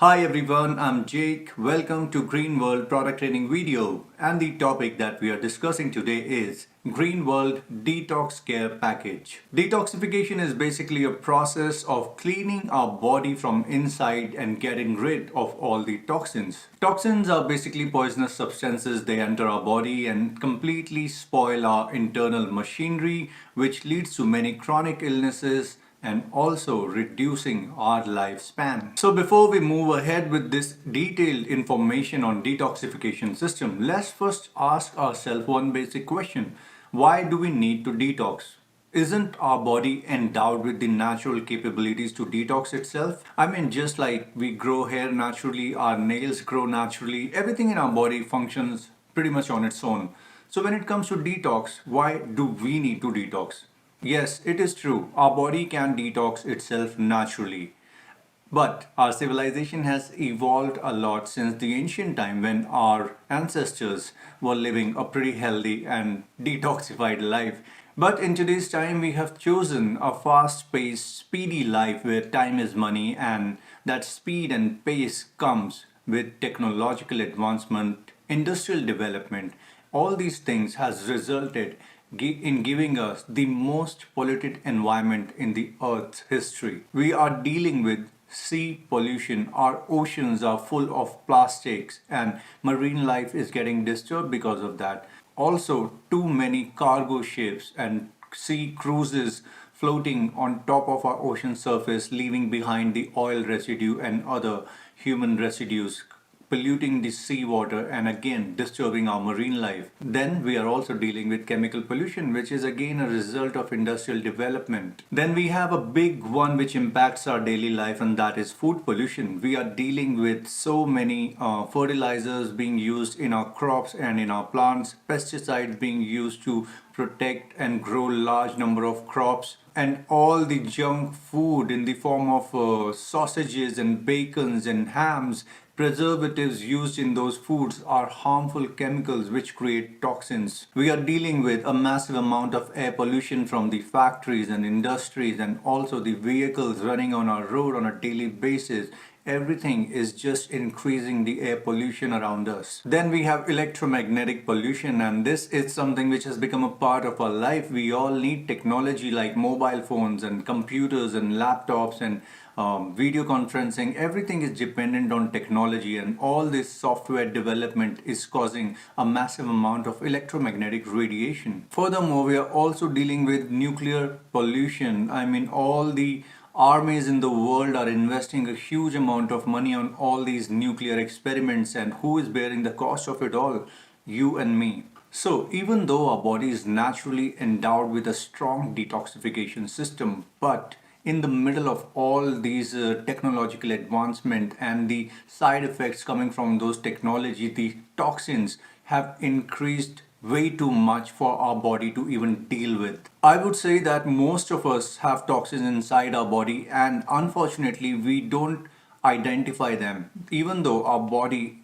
Hi everyone, I'm Jake. Welcome to Green World product training video. And the topic that we are discussing today is Green World Detox Care Package. Detoxification is basically a process of cleaning our body from inside and getting rid of all the toxins. Toxins are basically poisonous substances. They enter our body and completely spoil our internal machinery, which leads to many chronic illnesses and also reducing our lifespan. So before we move ahead with this detailed information on detoxification system, let's first ask ourselves one basic question. Why do we need to detox? Isn't our body endowed with the natural capabilities to detox itself? I mean, just like we grow hair naturally, our nails grow naturally, everything in our body functions pretty much on its own. So when it comes to detox, why do we need to detox? Yes, it is true. Our body can detox itself naturally. But our civilization has evolved a lot since the ancient time when our ancestors were living a pretty healthy and detoxified life. But in today's time, we have chosen a fast paced, speedy life where time is money, and that speed and pace comes with technological advancement, industrial development. All these things has resulted in giving us the most polluted environment in the Earth's history. We are dealing with sea pollution, our oceans are full of plastics, and marine life is getting disturbed because of that. Also, too many cargo ships and sea cruises floating on top of our ocean surface, leaving behind the oil residue and other human residues, polluting the seawater and again disturbing our marine life. Then we are also dealing with chemical pollution, which is again a result of industrial development. Then we have a big one which impacts our daily life, and that is food pollution. We are dealing with so many fertilizers being used in our crops and in our plants, pesticides being used to protect and grow large number of crops, and all the junk food in the form of sausages and bacons and hams, preservatives used in those foods are harmful chemicals which create toxins. We are dealing with a massive amount of air pollution from the factories and industries and also the vehicles running on our road on a daily basis. Everything is just increasing the air pollution around us. Then we have electromagnetic pollution, and this is something which has become a part of our life. We all need technology like mobile phones and computers and laptops and video conferencing. Everything is dependent on technology, and all this software development is causing a massive amount of electromagnetic radiation. Furthermore, we are also dealing with nuclear pollution. I mean, all the armies in the world are investing a huge amount of money on all these nuclear experiments, and who is bearing the cost of it all? You and me. So, even though our body is naturally endowed with a strong detoxification system, but in the middle of all these technological advancement and the side effects coming from those technology, the toxins have increased way too much for our body to even deal with. I would say that most of us have toxins inside our body, and unfortunately we don't identify them. Even though our body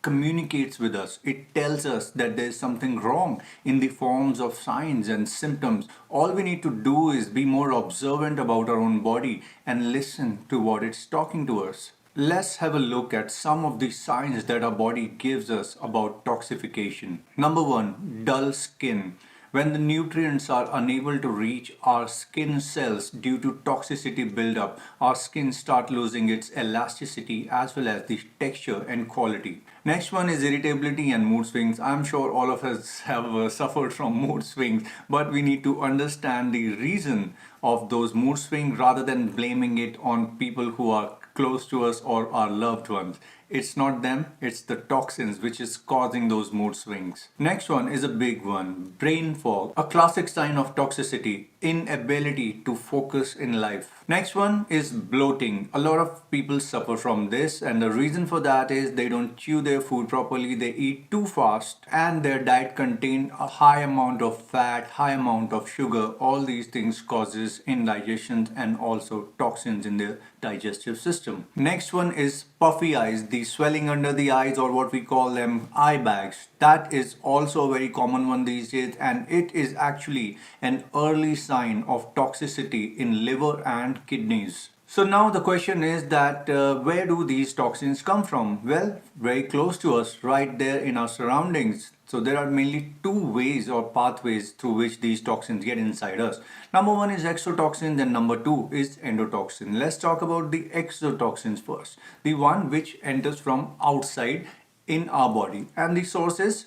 communicates with us, it tells us that there's something wrong in the forms of signs and symptoms. All we need to do is be more observant about our own body and listen to what it's talking to us. Let's have a look at some of the signs that our body gives us about toxification. Number one, dull skin. When the nutrients are unable to reach our skin cells due to toxicity buildup, our skin start losing its elasticity as well as the texture and quality. Next one is irritability and mood swings. I'm sure all of us have suffered from mood swings, but we need to understand the reason of those mood swings rather than blaming it on people who are close to us or our loved ones. It's not them, it's the toxins which is causing those mood swings. Next one is a big one, brain fog, a classic sign of toxicity, inability to focus in life. Next one is bloating. A lot of people suffer from this, and the reason for that is they don't chew their food properly, they eat too fast, and their diet contain a high amount of fat, high amount of sugar. All these things causes indigestion and also toxins in their digestive system. Next one is puffy eyes, the swelling under the eyes, or what we call them eye bags. That is also a very common one these days, and it is actually an early sign of toxicity in liver and kidneys. So now the question is that where do these toxins come from? Well, very close to us, right there in our surroundings. So there are mainly two ways or pathways through which these toxins get inside us. Number one is exotoxins and number two is endotoxin. Let's talk about the exotoxins first. The one which enters from outside in our body. And the source is,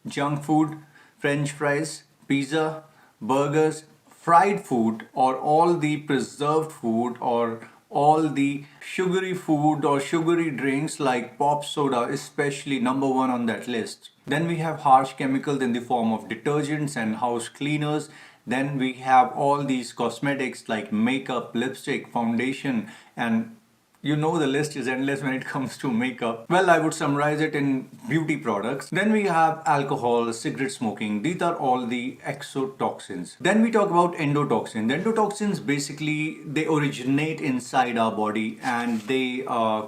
junk food, French fries, pizza, burgers, fried food, or all the preserved food, or all the sugary food or sugary drinks like pop soda, especially number one on that list. Then we have harsh chemicals in the form of detergents and house cleaners. Then we have all these cosmetics like makeup, lipstick, foundation, and you know the list is endless when it comes to makeup. Well, I would summarize it in beauty products. Then we have alcohol, cigarette smoking. These are all the exotoxins. Then we talk about endotoxin. The endotoxins basically they originate inside our body and they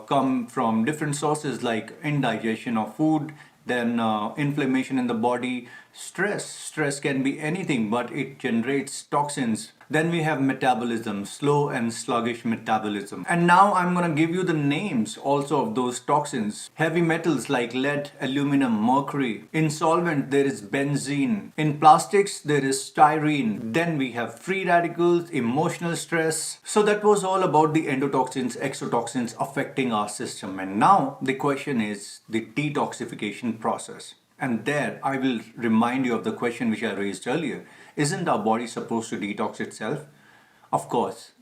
come from different sources like indigestion of food, then inflammation in the body, stress can be anything but it generates toxins. Then we have metabolism, slow and sluggish metabolism. And now I'm going to give you the names also of those toxins. Heavy metals like lead, aluminum, mercury. In solvent there is benzene. In plastics there is styrene. Then we have free radicals, emotional stress. So that was all about the endotoxins, exotoxins affecting our system. And now the question is the detoxification process. And there I will remind you of the question which I raised earlier. Isn't our body supposed to detox itself? Of course.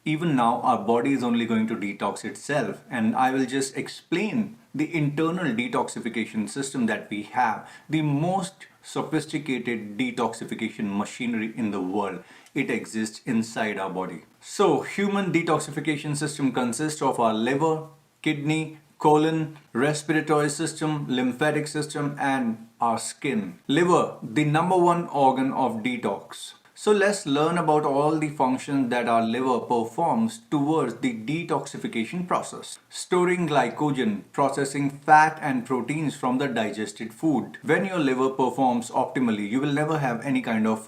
Even now our body is only going to detox itself, and I will just explain the internal detoxification system that we have, the most sophisticated detoxification machinery in the world. It exists inside our body. So human detoxification system consists of our liver, kidney, colon, respiratory system, lymphatic system, and our skin. Liver, the number one organ of detox. So let's learn about all the functions that our liver performs towards the detoxification process. Storing glycogen, processing fat and proteins from the digested food. When your liver performs optimally, you will never have any kind of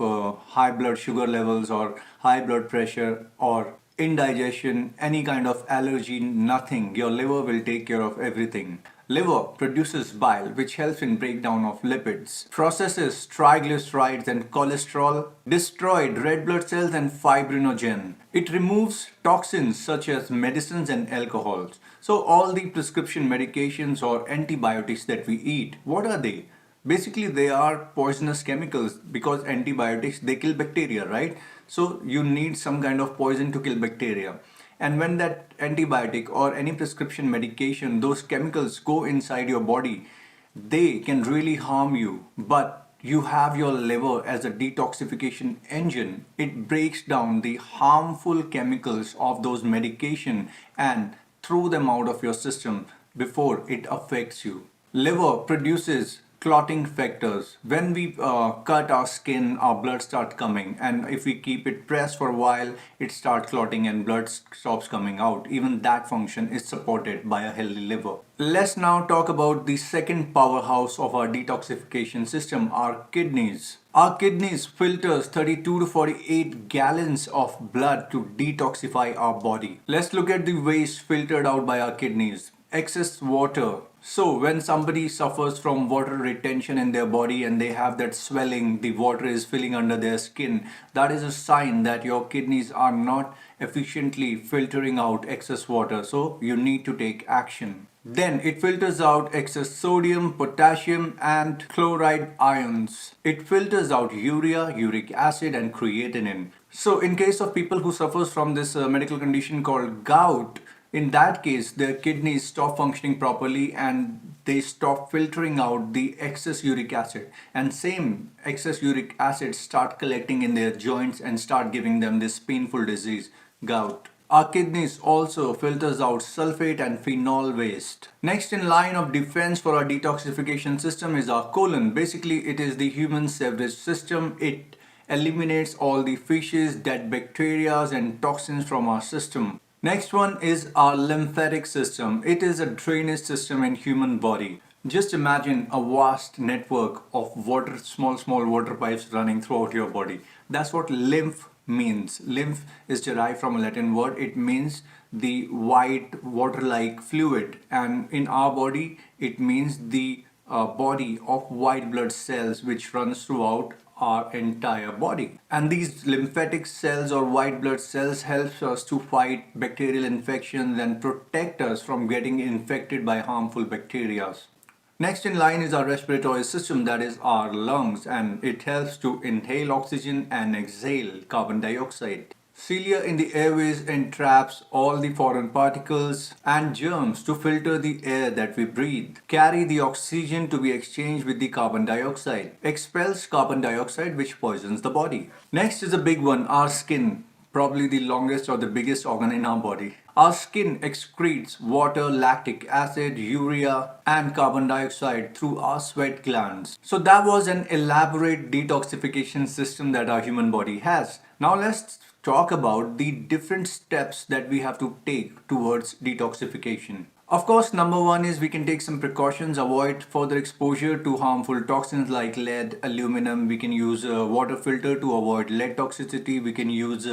high blood sugar levels or high blood pressure or indigestion, any kind of allergy, nothing. Your liver will take care of everything. Liver produces bile, which helps in breakdown of lipids, processes triglycerides and cholesterol, destroyed red blood cells and fibrinogen. It removes toxins such as medicines and alcohols. So all the prescription medications or antibiotics that we eat, what are they? Basically they are poisonous chemicals because antibiotics they kill bacteria, right? So you need some kind of poison to kill bacteria. And when that antibiotic or any prescription medication, those chemicals go inside your body, they can really harm you. But you have your liver as a detoxification engine. It breaks down the harmful chemicals of those medication and throw them out of your system before it affects you. Liver produces clotting factors. When we cut our skin, our blood starts coming, and if we keep it pressed for a while, it starts clotting and blood stops coming out. Even that function is supported by a healthy liver. Let's now talk about the second powerhouse of our detoxification system, our kidneys. Our kidneys filters 32 to 48 gallons of blood to detoxify our body. Let's look at the waste filtered out by our kidneys. Excess water. So when somebody suffers from water retention in their body and they have that swelling, the water is filling under their skin, that is a sign that your kidneys are not efficiently filtering out excess water. So you need to take action. Then it filters out excess sodium, potassium and chloride ions. It filters out urea, uric acid and creatinine. So in case of people who suffers from this medical condition called gout, in that case, their kidneys stop functioning properly and they stop filtering out the excess uric acid. And same excess uric acid start collecting in their joints and start giving them this painful disease, gout. Our kidneys also filters out sulfate and phenol waste. Next in line of defense for our detoxification system is our colon. Basically, it is the human sewerage system. It eliminates all the fishes, dead bacteria and toxins from our system. Next one is our lymphatic system. It is a drainage system in human body. Just imagine a vast network of water, small water pipes running throughout your body. That's what lymph means. Lymph is derived from a Latin word. It means the white water-like fluid, and in our body it means the body of white blood cells which runs throughout our entire body. And these lymphatic cells or white blood cells helps us to fight bacterial infections and protect us from getting infected by harmful bacteria. Next in line is our respiratory system, that is our lungs, and it helps to inhale oxygen and exhale carbon dioxide. Cilia in the airways entraps all the foreign particles and germs to filter the air that we breathe, carry the oxygen to be exchanged with the carbon dioxide, expels carbon dioxide which poisons the body. Next is a big one, our skin, probably the longest or the biggest organ in our body. Our skin excretes water, lactic acid, urea, and carbon dioxide through our sweat glands. So that was an elaborate detoxification system that our human body has. Now let's talk about the different steps that we have to take towards detoxification. Of course, number one is we can take some precautions, avoid further exposure to harmful toxins like lead, aluminum. We can use a water filter to avoid lead toxicity. We can use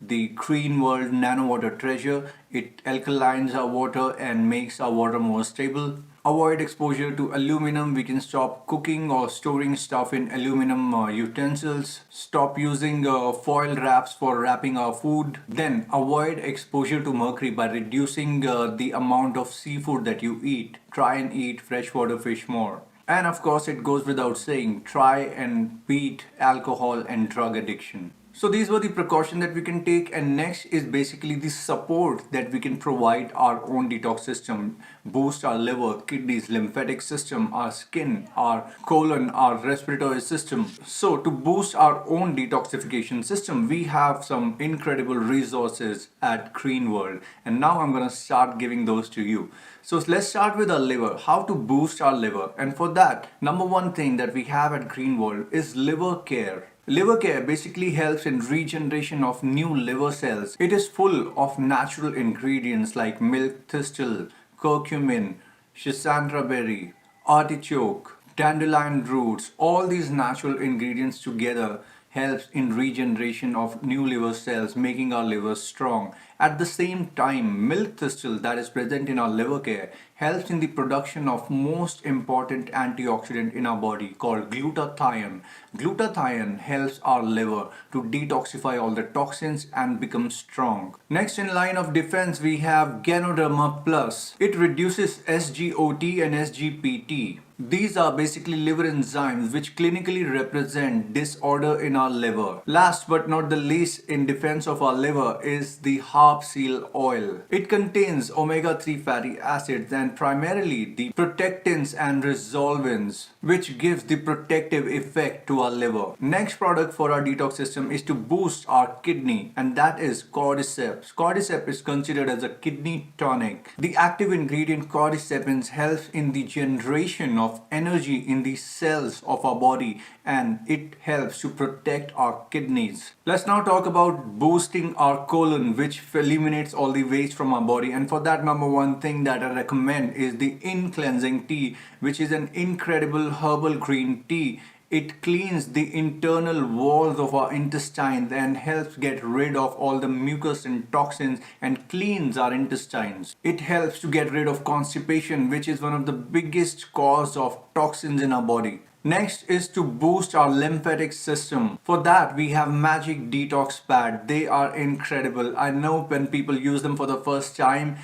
the Green World Nano Water Treasure. It alkalines our water and makes our water more stable. Avoid exposure to aluminum. We can stop cooking or storing stuff in aluminum utensils. Stop using foil wraps for wrapping our food. Then avoid exposure to mercury by reducing the amount of seafood that you eat. Try and eat freshwater fish more. And of course, it goes without saying, try and beat alcohol and drug addiction. So these were the precautions that we can take, and next is basically the support that we can provide our own detox system, boost our liver, kidneys, lymphatic system, our skin, our colon, our respiratory system. So to boost our own detoxification system, we have some incredible resources at Green World, and now I'm going to start giving those to you. So let's start with our liver, how to boost our liver. And for that, number one thing that we have at Green World is liver care. Liver care basically helps in regeneration of new liver cells. It is full of natural ingredients like milk thistle, curcumin, schisandra berry, artichoke, dandelion roots. All these natural ingredients together helps in regeneration of new liver cells, making our liver strong. At the same time, milk thistle that is present in our liver care helps in the production of most important antioxidant in our body called glutathione. Glutathione helps our liver to detoxify all the toxins and become strong. Next in line of defense, we have Ganoderma Plus. It reduces SGOT and SGPT. These are basically liver enzymes which clinically represent disorder in our liver. Last but not the least in defense of our liver is the Harp Seal oil. It contains omega-3 fatty acids and primarily the protectants and resolvents which gives the protective effect to our liver. Next product for our detox system is to boost our kidney, and that is cordyceps. Cordyceps is considered as a kidney tonic. The active ingredient cordycepins helps in the generation of energy in the cells of our body, and it helps to protect our kidneys. Let's now talk about boosting our colon, which eliminates all the waste from our body. And for that, number one thing that I recommend is the In-Cleansing Tea, which is an incredible herbal green tea. It cleans the internal walls of our intestines and helps get rid of all the mucus and toxins and cleans our intestines. It helps to get rid of constipation, which is one of the biggest cause of toxins in our body. Next is to boost our lymphatic system. For that, we have Magic Detox Pad. They are incredible. I know when people use them for the first time,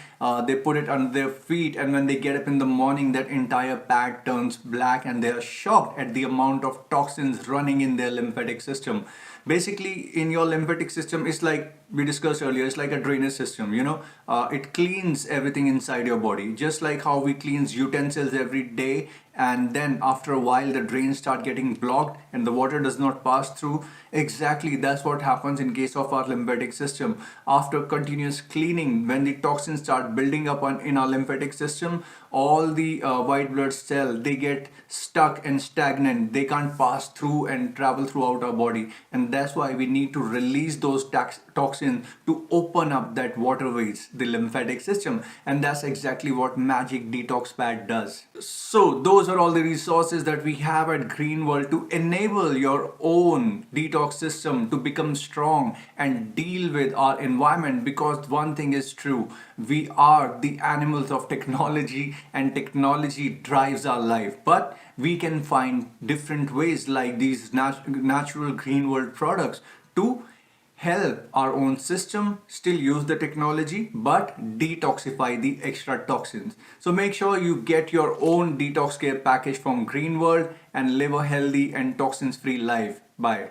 they put it under their feet, and when they get up in the morning, that entire pad turns black and they are shocked at the amount of toxins running in their lymphatic system. Basically, in your lymphatic system, it's like we discussed earlier, it's like a drainage system, it cleans everything inside your body, just like how we cleanse utensils every day, and then after a while the drains start getting blocked and the water does not pass through. Exactly, that's what happens in case of our lymphatic system. After continuous cleaning, when the toxins start building up in our lymphatic system, all the white blood cells, they get stuck and stagnant. They can't pass through and travel throughout our body, and that's why we need to release those toxins to open up that waterways, the lymphatic system, and that's exactly what Magic Detox Pad does. So those those are all the resources that we have at Green World to enable your own detox system to become strong and deal with our environment. Because one thing is true, we are the animals of technology and technology drives our life. But we can find different ways like these natural Green World products to help our own system still use the technology but detoxify the extra toxins. So make sure you get your own detox care package from Green World and live a healthy and toxins free life. Bye.